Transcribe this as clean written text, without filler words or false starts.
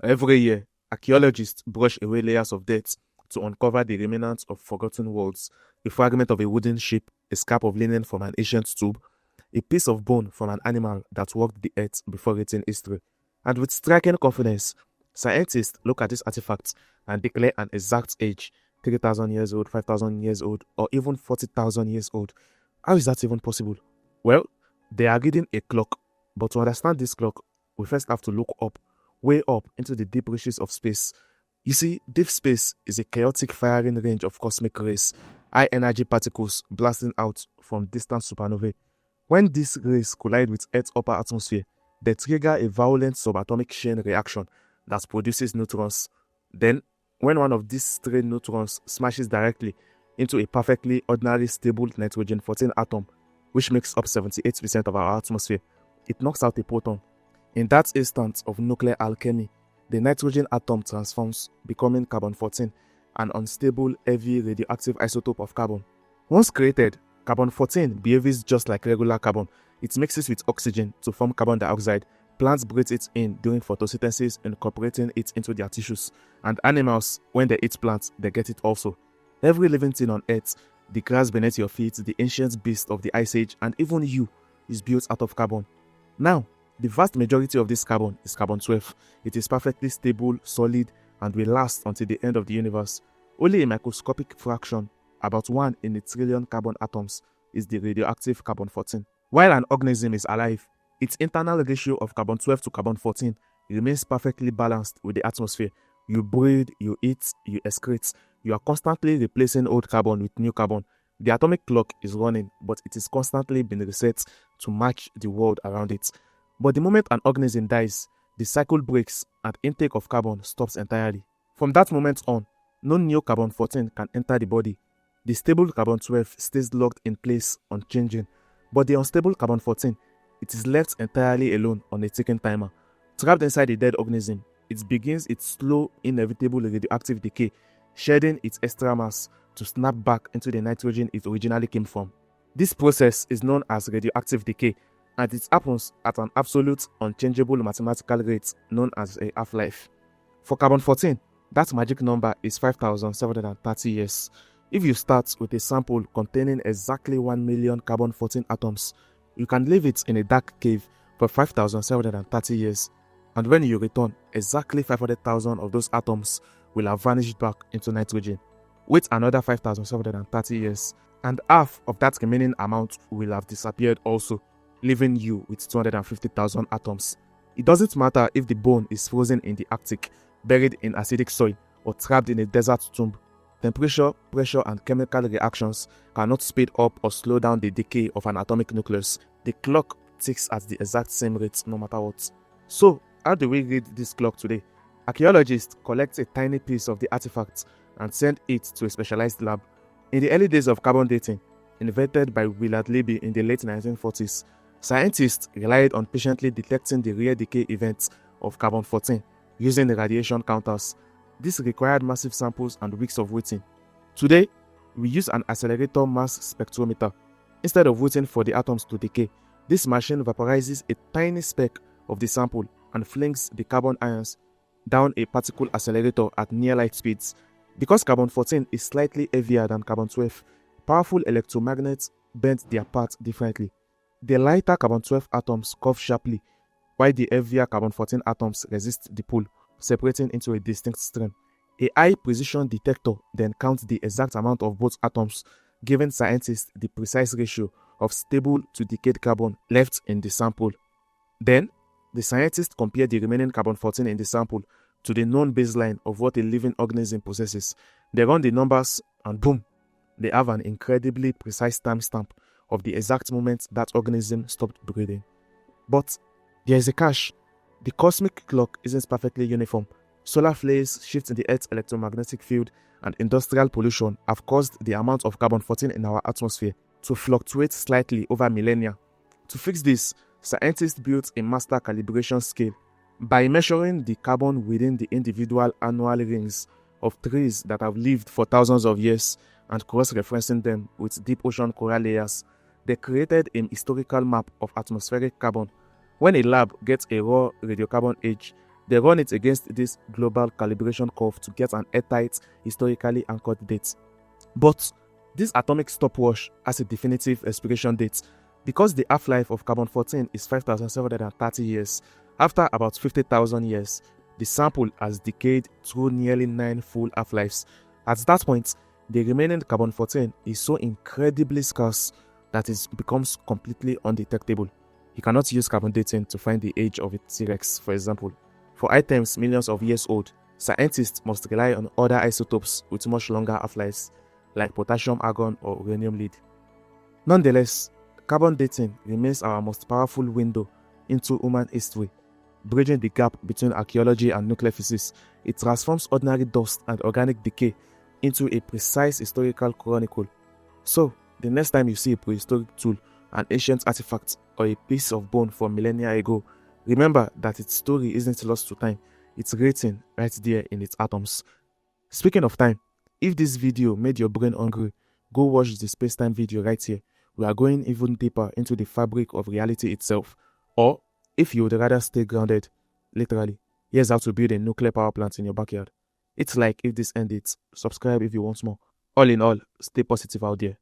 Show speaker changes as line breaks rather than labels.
Every year, archaeologists brush away layers of dirt to uncover the remnants of forgotten worlds, a fragment of a wooden ship, a scrap of linen from an ancient tube, a piece of bone from an animal that walked the earth before written history. And with striking confidence, scientists look at these artifacts and declare an exact age: 3,000 years old, 5,000 years old, or even 40,000 years old. How is that even possible? Well, they are reading a clock, but to understand this clock, we first have to look up, way up into the deep reaches of space. You see, deep space is a chaotic firing range of cosmic rays, high energy particles blasting out from distant supernovae. When these rays collide with Earth's upper atmosphere, they trigger a violent subatomic chain reaction that produces neutrons. Then, when one of these stray neutrons smashes directly into a perfectly ordinary stable nitrogen 14 atom, which makes up 78% of our atmosphere, it knocks out a proton. In that instant of nuclear alchemy, the nitrogen atom transforms, becoming carbon 14, an unstable, heavy radioactive isotope of carbon. Once created, carbon 14 behaves just like regular carbon. It mixes with oxygen to form carbon dioxide. Plants breathe it in during photosynthesis, incorporating it into their tissues. And animals, when they eat plants, they get it also. Every living thing on Earth, the grass beneath your feet, the ancient beast of the Ice Age, and even you, is built out of carbon. Now, the vast majority of this carbon is carbon 12. It is perfectly stable, solid, and will last until the end of the universe. Only a microscopic fraction, about 1 in a trillion carbon atoms, is the radioactive carbon 14. While an organism is alive, its internal ratio of carbon 12 to carbon 14 remains perfectly balanced with the atmosphere. You breathe, you eat, you excrete. You are constantly replacing old carbon with new carbon. The atomic clock is running, but it is constantly being reset to match the world around it. But the moment an organism dies, the cycle breaks and intake of carbon stops entirely. From that moment on, no new carbon 14 can enter the body. The stable carbon 12 stays locked in place, unchanging. But the unstable carbon 14, it is left entirely alone on a ticking timer. Trapped inside the dead organism, it begins its slow, inevitable radioactive decay, shedding its extra mass to snap back into the nitrogen it originally came from. This process is known as radioactive decay, and it happens at an absolute, unchangeable mathematical rate known as a half-life. For carbon 14, that magic number is 5,730 years. If you start with a sample containing exactly 1 million carbon 14 atoms, you can leave it in a dark cave for 5,730 years, and when you return, exactly 500,000 of those atoms will have vanished back into nitrogen. Wait another 5,730 years, and half of that remaining amount will have disappeared also, leaving you with 250,000 atoms. It doesn't matter if the bone is frozen in the Arctic, buried in acidic soil, or trapped in a desert tomb. Temperature, pressure, and chemical reactions cannot speed up or slow down the decay of an atomic nucleus. The clock ticks at the exact same rate no matter what. So, how do we read this clock today? Archaeologists collect a tiny piece of the artifact and send it to a specialized lab. In the early days of carbon dating, invented by Willard Libby in the late 1940s, scientists relied on patiently detecting the rare decay events of carbon 14 using the radiation counters. This required massive samples and weeks of waiting. Today, we use an accelerator mass spectrometer. Instead of waiting for the atoms to decay, this machine vaporizes a tiny speck of the sample and flings the carbon ions down a particle accelerator at near light speeds. Because carbon 14 is slightly heavier than carbon 12, powerful electromagnets bend their path differently. The lighter carbon 12 atoms curve sharply, while the heavier carbon 14 atoms resist the pull, separating into a distinct stream. A high-precision detector then counts the exact amount of both atoms, giving scientists the precise ratio of stable to decayed carbon left in the sample. Then, the scientists compare the remaining carbon 14 in the sample to the known baseline of what a living organism possesses. They run the numbers and boom, they have an incredibly precise timestamp of the exact moment that organism stopped breathing. But there is a catch. The cosmic clock isn't perfectly uniform. Solar flares, shifts in the Earth's electromagnetic field, and industrial pollution have caused the amount of carbon 14 in our atmosphere to fluctuate slightly over millennia. To fix this, scientists built a master calibration scale. By measuring the carbon within the individual annual rings of trees that have lived for thousands of years and cross-referencing them with deep ocean coral layers, they created a historical map of atmospheric carbon. When a lab gets a raw radiocarbon age, They run it against this global calibration curve to get an airtight, historically anchored date. But this atomic stopwatch has a definitive expiration date because the half-life of carbon-14 is 5,730 years. After about 50,000 years, the sample has decayed through nearly 9 full half-lives. At that point, the remaining carbon-14 is so incredibly scarce that it becomes completely undetectable. You cannot use carbon dating to find the age of a T-Rex, for example. For items millions of years old, scientists must rely on other isotopes with much longer half-lives, like potassium argon or uranium lead. Nonetheless, carbon dating remains our most powerful window into human history. Bridging the gap between archaeology and nuclear physics, it transforms ordinary dust and organic decay into a precise historical chronicle. So, the next time you see a prehistoric tool, an ancient artifact, or a piece of bone from millennia ago, remember that its story isn't lost to time, it's written right there in its atoms. Speaking of time, if this video made your brain hungry, go watch the space-time video right here. We are going even deeper into the fabric of reality itself. Or, if you would rather stay grounded, literally, here's how to build a nuclear power plant in your backyard. It's like if this ended, subscribe if you want more. All in all, stay positive out there.